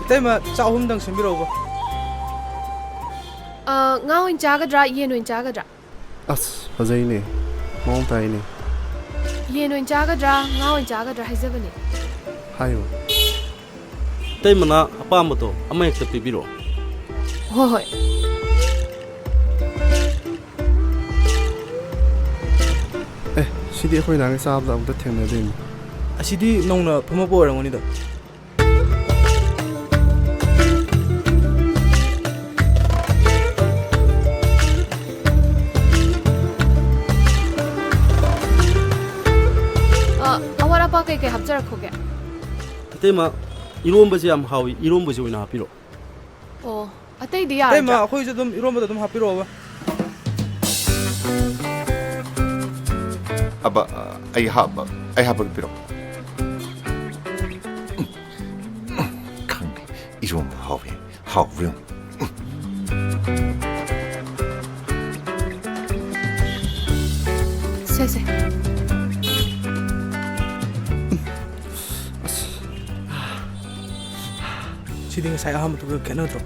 ꯏꯇꯩꯃ ꯆꯥꯛ ꯑꯍꯨꯝꯗꯪ ꯁꯦꯝꯕꯤꯔꯛꯎꯕ ꯉꯥ ꯑꯣꯏꯅ ꯆꯥꯒꯗ꯭ꯔꯥ ꯌꯦꯟ ꯑꯣꯏꯅ ꯆꯥꯒꯗ꯭ꯔꯥ ꯑꯁ ꯐꯖꯩꯅꯦ ꯃꯑꯣꯡ ꯇꯥꯏꯅꯦ ꯌꯦꯟ ꯑꯣꯏꯅ ꯆꯥꯒꯗ꯭ꯔꯥ ꯉꯥ ꯑꯣꯏꯅ ꯆꯥꯒꯗ꯭ꯔꯥ ꯍꯥꯏꯖꯕꯅꯦ ꯍꯥꯏꯌꯣ ꯏꯇꯩꯃꯅ ꯑꯄꯥꯝꯕꯗꯣ ꯑꯃ ꯍꯦꯛꯇ ꯄꯤꯕꯤꯔꯛꯑꯣ ꯍꯣꯏ ꯍꯣꯏ ꯁꯤꯗꯤ ꯑꯩꯈꯣꯏ ꯅꯍꯥꯟꯒꯩ ꯆꯥꯕꯗ ꯑꯃꯨꯛꯇ ꯊꯦꯡꯅꯗꯦꯅꯦ ꯑꯁꯤꯗꯤ ꯅꯧꯅ ꯐꯝꯃꯛꯄ ꯑꯣꯏꯔꯝꯒꯅꯤꯗ ꯑꯋꯥꯠ ꯑꯄꯥ ꯀꯩꯀꯩ ꯍꯥꯞꯆꯔꯛꯈꯣꯒꯦ 이때마 이로운버지 ям 하위 이로운버지 오이나 하피로 ꯑꯣ ꯑꯇꯩꯗꯤ ꯏꯇꯩꯃ ꯌꯥꯔꯗ꯭ꯔꯥ ꯑꯩꯈꯣꯏꯁꯨ ꯑꯗꯨꯝ ꯏꯔꯣꯝꯕꯗ ꯑꯗꯨꯝ ꯍꯥꯞꯄꯤꯔꯛꯑꯣꯕ 아바 아이 하박 비록 강리 이런 하위 하위용 쎄쎄 시디 ꯉꯁꯥꯏ ꯑꯍꯥꯟꯕꯗꯨꯒ ꯈꯦꯠꯅꯗ꯭ꯔꯣ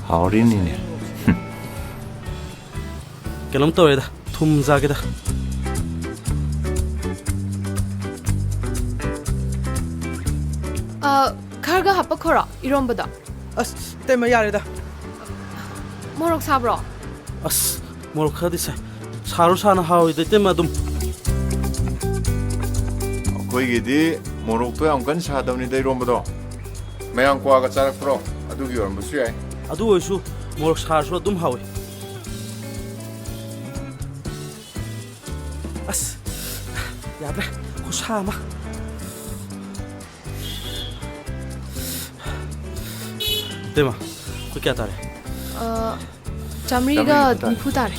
하오리니네 그럼 또래다 툼자게다 ꯈꯔꯒ ꯍꯥꯞꯄꯈꯣꯔꯣ 이런보다 ꯑꯁ ꯏꯇꯩꯃ ꯌꯥꯔꯦꯗ 모록 사브로 아스 모로카디세 사루사나 하위데 이때마 좀 거기디 모로도 양간 사다운이다 이런보다 매양 과가 짜락프로 아두기 얼마 수야 아두 오이수 모로 사르수라 좀 하위 아스 야베 고사마 이때마 그렇게 하다래 잠리가 니푸다래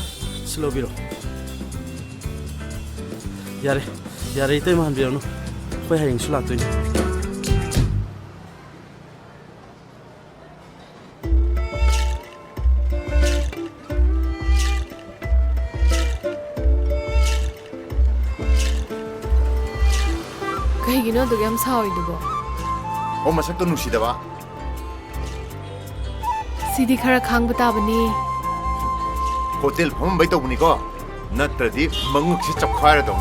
슬로비로 야래 야래 이때마 한 비어노 왜 하잉 술락도니 그얘기는 어떻게 하면 사오이두고 엄마 색도 누시다 봐 시디 खरा खांब ताबनी 호텔 보면 뭐 보니까 너트라디 멍욱시 chấp khoai rồi